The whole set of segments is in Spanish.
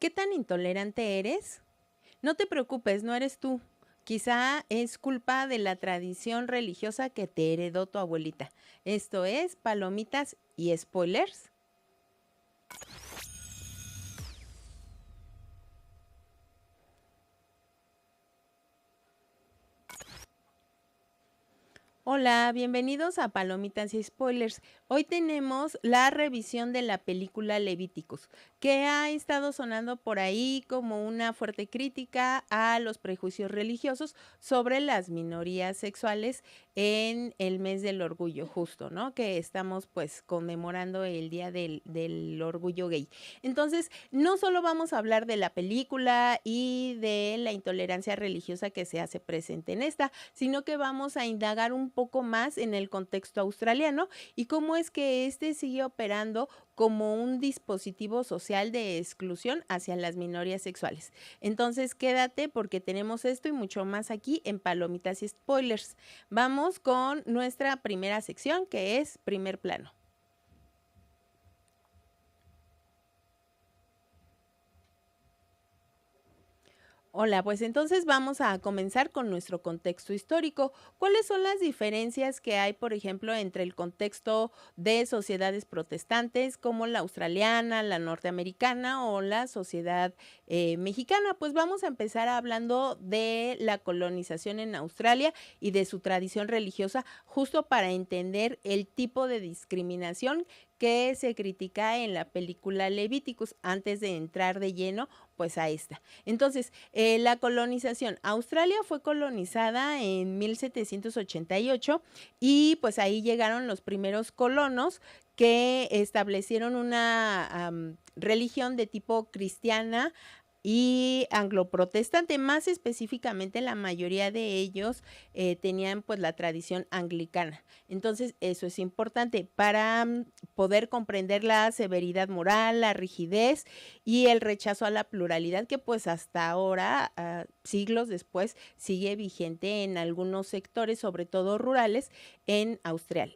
¿Qué tan intolerante eres? No te preocupes, no eres tú. Quizá es culpa de la tradición religiosa que te heredó tu abuelita. Esto es palomitas y spoilers. Hola, bienvenidos a Palomitas y Spoilers. Hoy tenemos la revisión de la película Levíticos, que ha estado sonando por ahí como una fuerte crítica a los prejuicios religiosos sobre las minorías sexuales en el mes del orgullo, justo, ¿no? Que estamos pues conmemorando el Día del Orgullo Gay. Entonces, no solo vamos a hablar de la película y de la intolerancia religiosa que se hace presente en esta, sino que vamos a indagar un poco más en el contexto australiano y cómo es que este sigue operando como un dispositivo social de exclusión hacia las minorías sexuales. Entonces, quédate porque tenemos esto y mucho más aquí en Palomitas y Spoilers. Vamos con nuestra primera sección, que es Primer Plano. Hola, pues entonces vamos a comenzar con nuestro contexto histórico. ¿Cuáles son las diferencias que hay, por ejemplo, entre el contexto de sociedades protestantes como la australiana, la norteamericana o la sociedad mexicana? Pues vamos a empezar hablando de la colonización en Australia y de su tradición religiosa, justo para entender el tipo de discriminación que se critica en la película Levíticos, antes de entrar de lleno pues a esta. Entonces, la colonización. Australia fue colonizada en 1788 y pues ahí llegaron los primeros colonos que establecieron una religión de tipo cristiana y angloprotestante. Más específicamente, la mayoría de ellos tenían pues la tradición anglicana. Entonces, eso es importante para poder comprender la severidad moral, la rigidez y el rechazo a la pluralidad que pues hasta ahora, siglos después, sigue vigente en algunos sectores, sobre todo rurales, en Australia.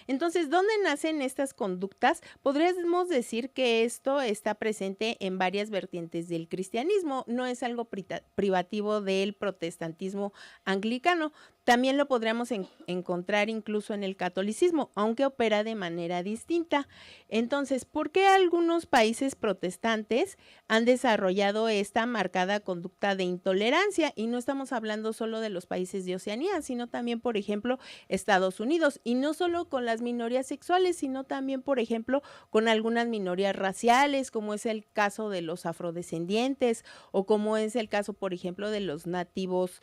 Entonces, ¿dónde nacen estas conductas? Podríamos decir que esto está presente en varias vertientes del cristianismo, no es algo privativo del protestantismo anglicano. También lo podríamos encontrar incluso en el catolicismo, aunque opera de manera distinta. Entonces, ¿por qué algunos países protestantes han desarrollado esta marcada conducta de intolerancia? Y no estamos hablando solo de los países de Oceanía, sino también, por ejemplo, Estados Unidos. Y no solo con las minorías sexuales, sino también, por ejemplo, con algunas minorías raciales, como es el caso de los afrodescendientes o como es el caso, por ejemplo, de los nativos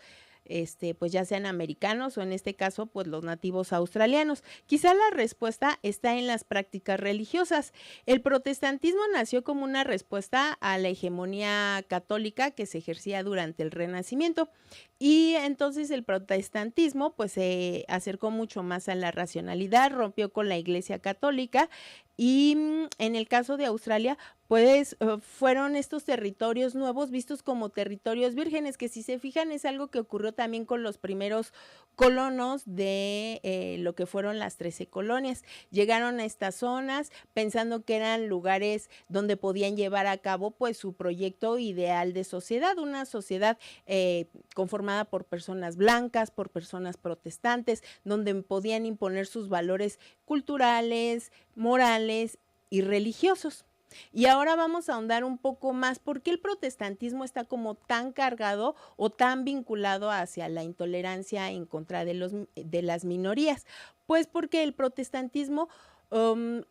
pues ya sean americanos o en este caso pues los nativos australianos. Quizá la respuesta está en las prácticas religiosas. El protestantismo nació como una respuesta a la hegemonía católica que se ejercía durante el Renacimiento y entonces el protestantismo pues se acercó mucho más a la racionalidad, rompió con la Iglesia Católica y en el caso de Australia pues fueron estos territorios nuevos vistos como territorios vírgenes, que si se fijan es algo que ocurrió también con los primeros colonos de lo que fueron las 13 colonias. Llegaron a estas zonas pensando que eran lugares donde podían llevar a cabo pues su proyecto ideal de sociedad, una sociedad conformada por personas blancas, por personas protestantes, donde podían imponer sus valores culturales, morales y religiosos. Y ahora vamos a ahondar un poco más por qué el protestantismo está como tan cargado o tan vinculado hacia la intolerancia en contra de las minorías. Pues porque el protestantismo,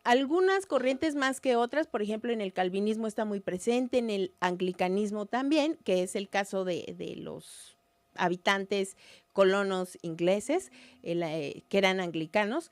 algunas corrientes más que otras, por ejemplo en el calvinismo está muy presente, en el anglicanismo también, que es el caso de los habitantes colonos ingleses que eran anglicanos,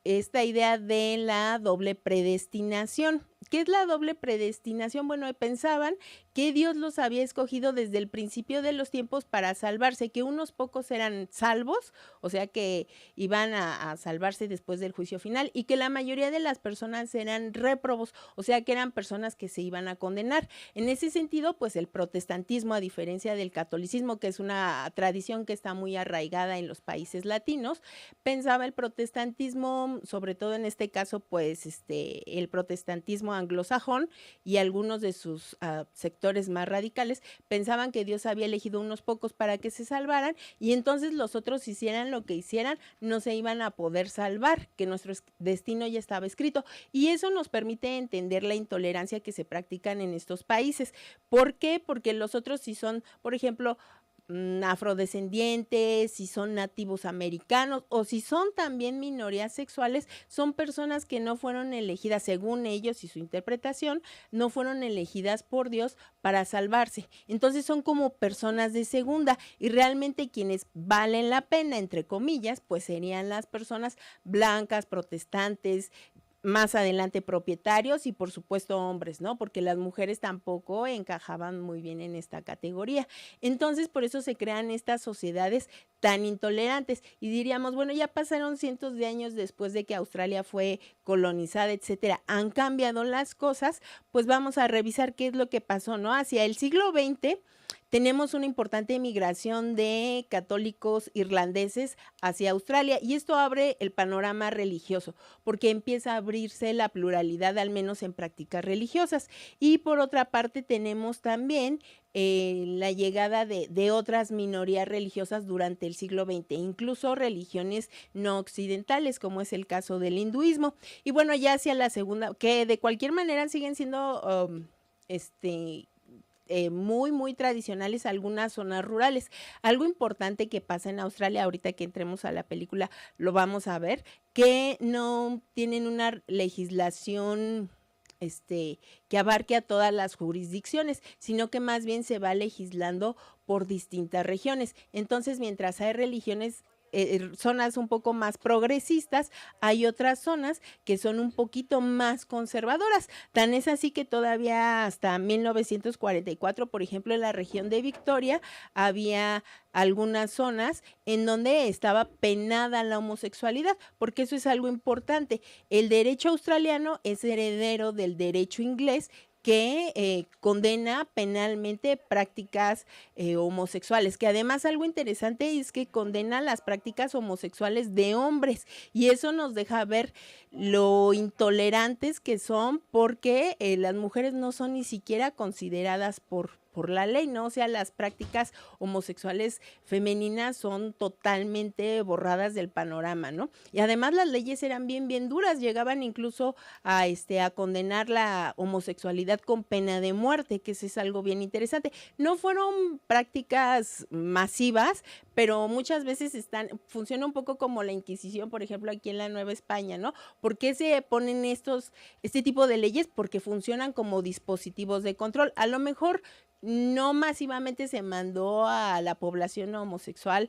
esta idea de la doble predestinación. ¿Qué es la doble predestinación? Bueno, pensaban que Dios los había escogido desde el principio de los tiempos para salvarse, que unos pocos eran salvos, o sea que iban a salvarse después del juicio final, y que la mayoría de las personas eran réprobos, o sea que eran personas que se iban a condenar. En ese sentido, pues el protestantismo, a diferencia del catolicismo, que es una tradición que está muy arraigada en los países latinos, pensaba el protestantismo, sobre todo en este caso, pues el protestantismo cristianismo anglosajón y algunos de sus sectores más radicales pensaban que Dios había elegido unos pocos para que se salvaran y entonces los otros hicieran lo que hicieran, no se iban a poder salvar, que nuestro destino ya estaba escrito. Y eso nos permite entender la intolerancia que se practican en estos países. ¿Por qué? Porque los otros si son, por ejemplo, afrodescendientes, si son nativos americanos o si son también minorías sexuales, son personas que no fueron elegidas, según ellos y su interpretación, no fueron elegidas por Dios para salvarse. Entonces son como personas de segunda y realmente quienes valen la pena, entre comillas, pues serían las personas blancas, protestantes, más adelante propietarios y por supuesto hombres, ¿no? Porque las mujeres tampoco encajaban muy bien en esta categoría. Entonces, por eso se crean estas sociedades tan intolerantes y diríamos, bueno, ya pasaron cientos de años después de que Australia fue colonizada, etcétera. Han cambiado las cosas, pues vamos a revisar qué es lo que pasó, ¿no? Hacia el siglo XX tenemos una importante migración de católicos irlandeses hacia Australia y esto abre el panorama religioso porque empieza a abrirse la pluralidad, al menos en prácticas religiosas. Y por otra parte tenemos también la llegada de otras minorías religiosas durante el siglo XX, incluso religiones no occidentales, como es el caso del hinduismo. Y bueno, ya hacia la segunda, que de cualquier manera siguen siendo muy tradicionales algunas zonas rurales. Algo importante que pasa en Australia, ahorita que entremos a la película lo vamos a ver, que no tienen una legislación que abarque a todas las jurisdicciones, sino que más bien se va legislando por distintas regiones. Entonces, mientras hay religiones zonas un poco más progresistas, hay otras zonas que son un poquito más conservadoras. Tan es así que todavía hasta 1944, por ejemplo, en la región de Victoria, había algunas zonas en donde estaba penada la homosexualidad, porque eso es algo importante. El derecho australiano es heredero del derecho inglés que condena penalmente prácticas homosexuales, que además algo interesante es que condena las prácticas homosexuales de hombres y eso nos deja ver lo intolerantes que son porque las mujeres no son ni siquiera consideradas por la ley, ¿no? O sea, las prácticas homosexuales femeninas son totalmente borradas del panorama, ¿no? Y además las leyes eran bien duras, llegaban incluso a condenar la homosexualidad con pena de muerte, que eso es algo bien interesante. No fueron prácticas masivas, pero muchas veces funciona un poco como la Inquisición, por ejemplo, aquí en la Nueva España, ¿no? ¿Por qué se ponen este tipo de leyes? Porque funcionan como dispositivos de control. A lo mejor no masivamente se mandó a la población homosexual,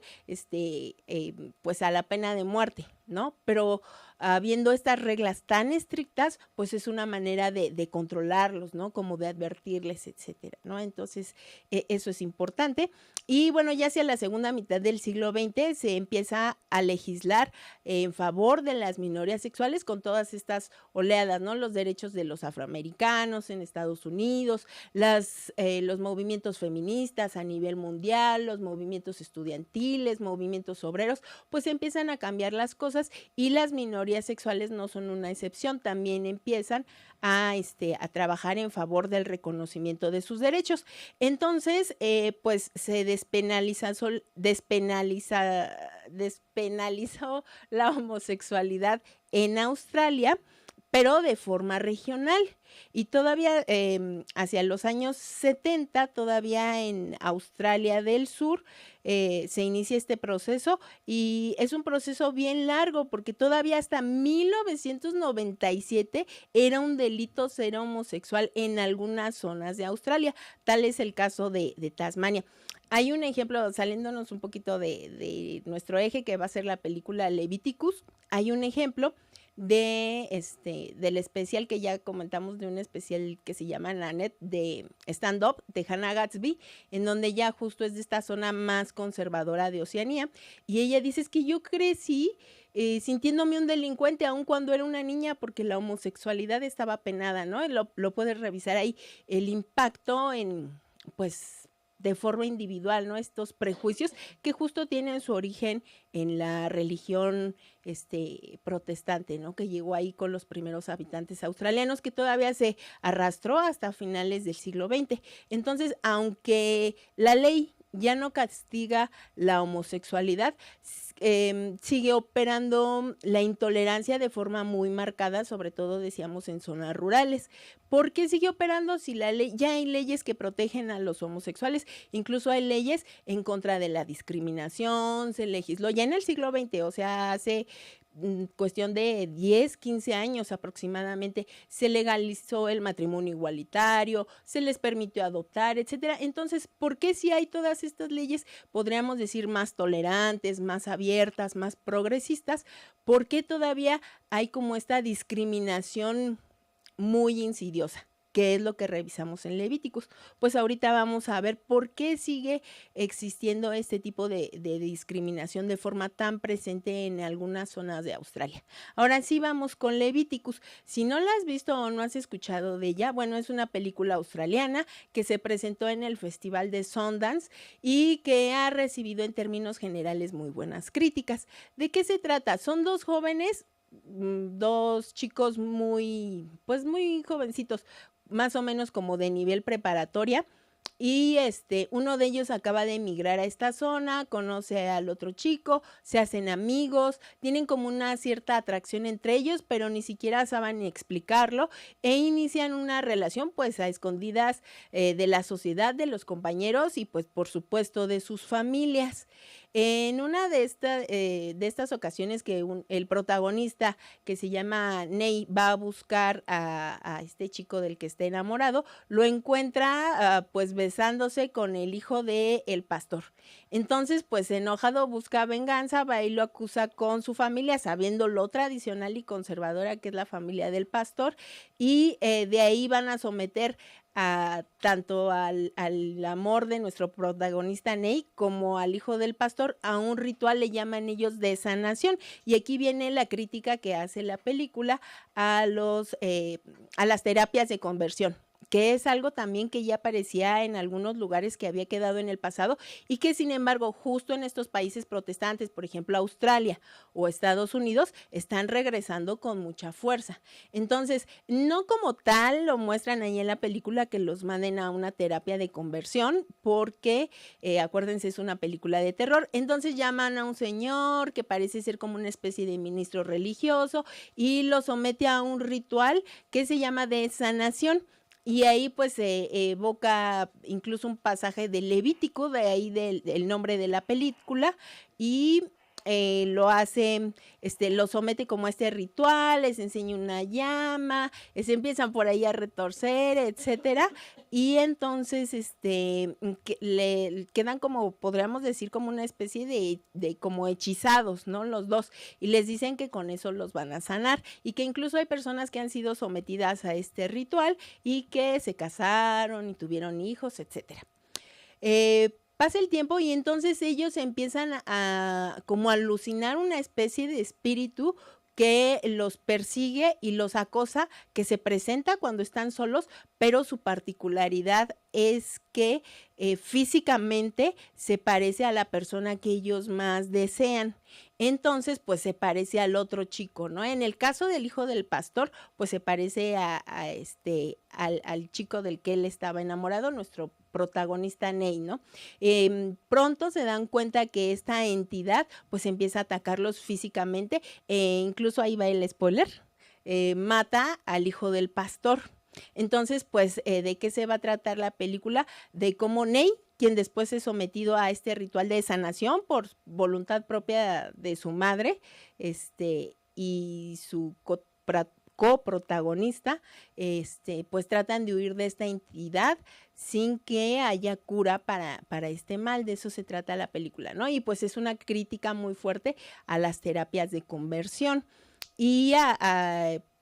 pues a la pena de muerte, ¿no? Pero habiendo estas reglas tan estrictas, pues es una manera de controlarlos, ¿no? Como de advertirles, etcétera, ¿no? Entonces, eso es importante. Y bueno, ya hacia la segunda mitad del siglo XX se empieza a legislar en favor de las minorías sexuales con todas estas oleadas, ¿no? Los derechos de los afroamericanos en Estados Unidos, los movimientos feministas a nivel mundial, los movimientos estudiantiles, movimientos obreros, pues empiezan a cambiar las cosas y las minorías sexuales no son una excepción, también empiezan a trabajar en favor del reconocimiento de sus derechos. Entonces, pues se despenalizó la homosexualidad en Australia, pero de forma regional. Y todavía hacia los años 70, todavía en Australia del Sur, se inicia este proceso y es un proceso bien largo porque todavía hasta 1997 era un delito ser homosexual en algunas zonas de Australia. Tal es el caso de Tasmania. Hay un ejemplo, saliéndonos un poquito de nuestro eje que va a ser la película Leviticus, hay un ejemplo del especial que ya comentamos, de un especial que se llama Nanette de Stand Up de Hannah Gadsby, en donde ya justo es de esta zona más conservadora de Oceanía, y ella dice, es que yo crecí sintiéndome un delincuente aun cuando era una niña porque la homosexualidad estaba penada, ¿no? Lo puedes revisar ahí, el impacto en, pues, de forma individual, ¿no? Estos prejuicios que justo tienen su origen en la religión protestante, ¿no? Que llegó ahí con los primeros habitantes australianos, que todavía se arrastró hasta finales del siglo XX. Entonces, aunque la ley ya no castiga la homosexualidad, sigue operando la intolerancia de forma muy marcada, sobre todo decíamos en zonas rurales. ¿Por qué sigue operando si la ley, ya hay leyes que protegen a los homosexuales? Incluso hay leyes en contra de la discriminación, se legisló ya en el siglo XX, o sea, hace cuestión de 10, 15 años aproximadamente, se legalizó el matrimonio igualitario, se les permitió adoptar, etcétera. Entonces, ¿por qué si hay todas estas leyes, podríamos decir, más tolerantes, más abiertas, más progresistas? ¿Por qué todavía hay como esta discriminación muy insidiosa? ¿Qué es lo que revisamos en Levíticos? Pues ahorita vamos a ver por qué sigue existiendo este tipo de discriminación de forma tan presente en algunas zonas de Australia. Ahora sí vamos con Levíticos. Si no la has visto o no has escuchado de ella, bueno, es una película australiana que se presentó en el Festival de Sundance y que ha recibido en términos generales muy buenas críticas. ¿De qué se trata? Son dos jóvenes, dos chicos pues muy jovencitos, más o menos como de nivel preparatoria, y uno de ellos acaba de emigrar a esta zona, conoce al otro chico, se hacen amigos, tienen como una cierta atracción entre ellos, pero ni siquiera saben explicarlo, e inician una relación pues a escondidas de la sociedad, de los compañeros y pues por supuesto de sus familias. En una de estas ocasiones que el protagonista, que se llama Ney, va a buscar a este chico del que está enamorado, lo encuentra pues besándose con el hijo del pastor. Entonces, pues enojado busca venganza, va y lo acusa con su familia, sabiendo lo tradicional y conservadora que es la familia del pastor, y de ahí van a someter tanto al amor de nuestro protagonista Ney como al hijo del pastor a un ritual, le llaman ellos, de sanación. Y aquí viene la crítica que hace la película a las terapias de conversión, que es algo también que ya aparecía en algunos lugares, que había quedado en el pasado y que sin embargo justo en estos países protestantes, por ejemplo Australia o Estados Unidos, están regresando con mucha fuerza. Entonces, no como tal lo muestran ahí en la película que los manden a una terapia de conversión, porque acuérdense, es una película de terror. Entonces llaman a un señor que parece ser como una especie de ministro religioso y lo somete a un ritual que se llama de sanación. Y ahí pues se evoca incluso un pasaje de Levítico, de ahí del nombre de la película, y lo hace, lo somete como a este ritual, les enseña una llama, se empiezan por ahí a retorcer, etcétera, y entonces le quedan como, podríamos decir, como una especie de como hechizados, ¿no? Los dos, y les dicen que con eso los van a sanar, y que incluso hay personas que han sido sometidas a este ritual y que se casaron y tuvieron hijos, etcétera. Pasa el tiempo y entonces ellos empiezan a como alucinar una especie de espíritu que los persigue y los acosa, que se presenta cuando están solos, pero su particularidad es que físicamente se parece a la persona que ellos más desean. Entonces, pues se parece al otro chico, ¿no? En el caso del hijo del pastor, pues se parece al chico del que él estaba enamorado, nuestro protagonista Ney, ¿no? Pronto se dan cuenta que esta entidad pues empieza a atacarlos físicamente, incluso ahí va el spoiler, mata al hijo del pastor. Entonces, pues, ¿de qué se va a tratar la película? De cómo Ney, quien después es sometido a este ritual de sanación por voluntad propia de su madre, y su coprotagonista, pues tratan de huir de esta entidad sin que haya cura para este mal. De eso se trata la película, ¿no? Y pues es una crítica muy fuerte a las terapias de conversión y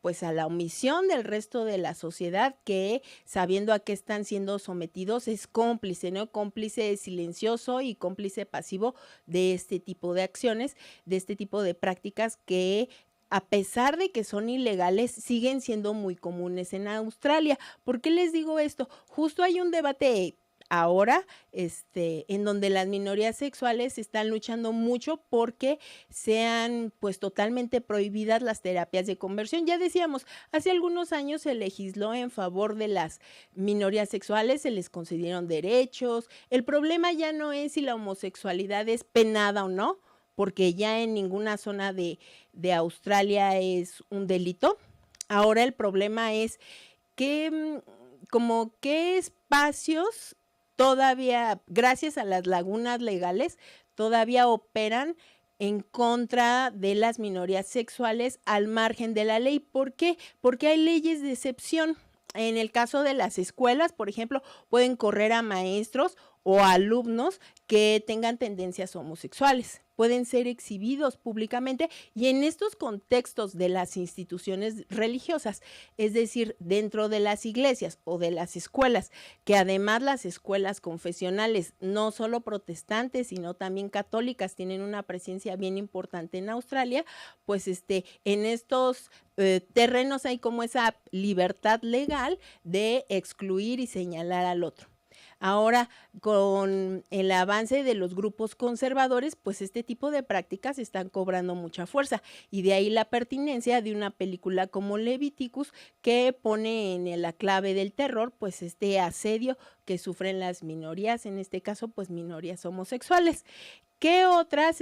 pues a la omisión del resto de la sociedad, que sabiendo a qué están siendo sometidos es cómplice, ¿no? Cómplice silencioso y cómplice pasivo de este tipo de acciones, de este tipo de prácticas que, a pesar de que son ilegales, siguen siendo muy comunes en Australia. ¿Por qué les digo esto? Justo hay un debate ahora, en donde las minorías sexuales están luchando mucho porque sean pues totalmente prohibidas las terapias de conversión. Ya decíamos, hace algunos años se legisló en favor de las minorías sexuales, se les concedieron derechos. El problema ya no es si la homosexualidad es penada o no, porque ya en ninguna zona de Australia es un delito. Ahora el problema es que, como qué espacios todavía, gracias a las lagunas legales, todavía operan en contra de las minorías sexuales al margen de la ley. ¿Por qué? Porque hay leyes de excepción. En el caso de las escuelas, por ejemplo, pueden correr a maestros o a alumnos que tengan tendencias homosexuales. Pueden ser exhibidos públicamente y en estos contextos de las instituciones religiosas, es decir, dentro de las iglesias o de las escuelas, que además las escuelas confesionales, no solo protestantes, sino también católicas, tienen una presencia bien importante en Australia, pues en estos terrenos hay como esa libertad legal de excluir y señalar al otro. Ahora, con el avance de los grupos conservadores, pues este tipo de prácticas están cobrando mucha fuerza y de ahí la pertinencia de una película como Leviticus que pone en la clave del terror pues este asedio que sufren las minorías, en este caso pues minorías homosexuales. ¿Qué otras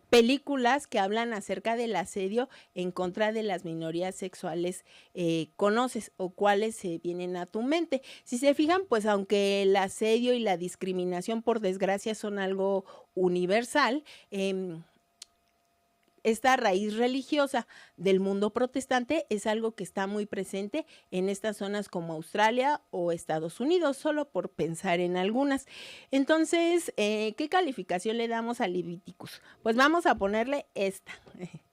películas que hablan acerca del asedio en contra de las minorías sexuales conoces o cuáles se vienen a tu mente? Si se fijan, pues aunque el asedio y la discriminación por desgracia son algo universal, esta raíz religiosa del mundo protestante es algo que está muy presente en estas zonas como Australia o Estados Unidos, solo por pensar en algunas. Entonces, ¿qué calificación le damos a Leviticus? Pues vamos a ponerle esta.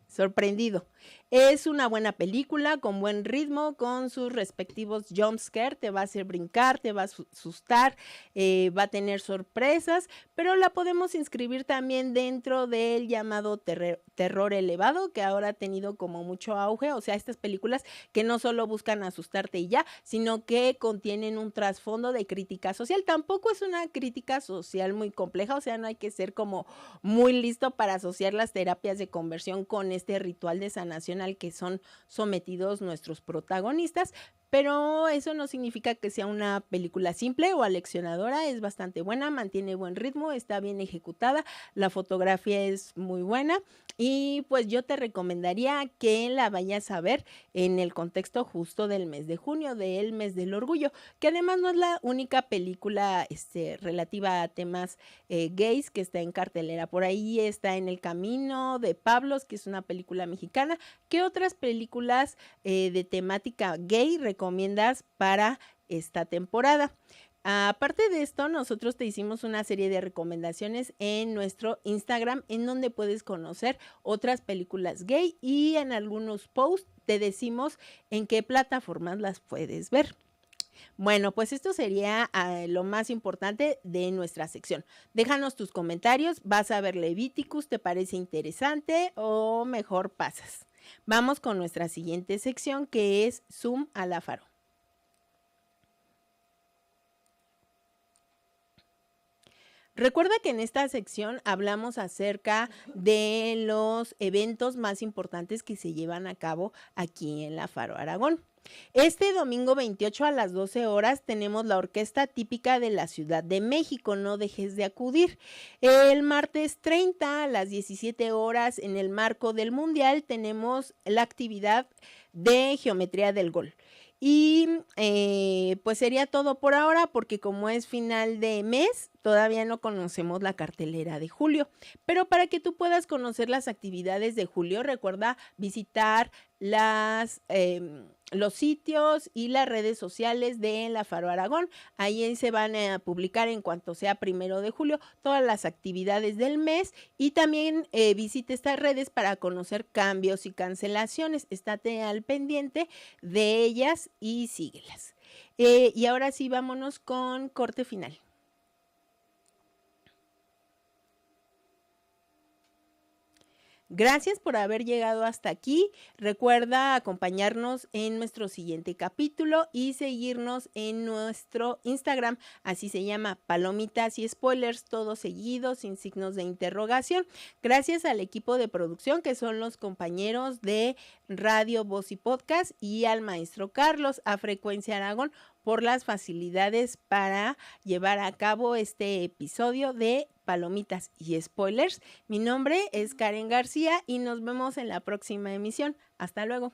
Sorprendido. Es una buena película con buen ritmo, con sus respectivos jumpscare, te va a hacer brincar, te va a asustar, va a tener sorpresas, pero la podemos inscribir también dentro del llamado terror elevado, que ahora ha tenido como mucho auge, o sea, estas películas que no solo buscan asustarte y ya, sino que contienen un trasfondo de crítica social. Tampoco es una crítica social muy compleja, o sea, no hay que ser como muy listo para asociar las terapias de conversión con este ritual de sanación al que son sometidos nuestros protagonistas, pero eso no significa que sea una película simple o aleccionadora, es bastante buena, mantiene buen ritmo, está bien ejecutada, la fotografía es muy buena y pues yo te recomendaría que la vayas a ver en el contexto justo del mes de junio, del mes del orgullo, que además no es la única película relativa a temas gays que está en cartelera. Por ahí está En el camino de Pablos, que es una película mexicana. ¿Qué otras películas de temática gay recomiendas para esta temporada? Aparte de esto, nosotros te hicimos una serie de recomendaciones en nuestro Instagram en donde puedes conocer otras películas gay y en algunos posts te decimos en qué plataformas las puedes ver. Bueno, pues esto sería lo más importante de nuestra sección. Déjanos tus comentarios, ¿vas a ver Leviticus? ¿Te parece interesante o mejor pasas? Vamos con nuestra siguiente sección que es Zoom a la Faro. Recuerda que en esta sección hablamos acerca de los eventos más importantes que se llevan a cabo aquí en la Faro Aragón. Este domingo 28 a las 12 horas tenemos la orquesta típica de la Ciudad de México, no dejes de acudir. El martes 30 a las 17 horas en el marco del Mundial tenemos la actividad de Geometría del Gol. Y pues sería todo por ahora porque como es final de mes, todavía no conocemos la cartelera de julio. Pero para que tú puedas conocer las actividades de julio, recuerda visitar los sitios y las redes sociales de la Faro Aragón. Ahí se van a publicar en cuanto sea 1 de julio todas las actividades del mes y también visite estas redes para conocer cambios y cancelaciones. Estate al pendiente de ellas y síguelas. Y ahora sí, vámonos con corte final. Gracias por haber llegado hasta aquí. Recuerda acompañarnos en nuestro siguiente capítulo y seguirnos en nuestro Instagram. Así se llama, Palomitas y Spoilers, todo seguido, sin signos de interrogación. Gracias al equipo de producción, que son los compañeros de Radio Voz y Podcast, y al maestro Carlos, a Frecuencia Aragón, por las facilidades para llevar a cabo este episodio de Palomitas y Spoilers. Mi nombre es Karen García y nos vemos en la próxima emisión. Hasta luego.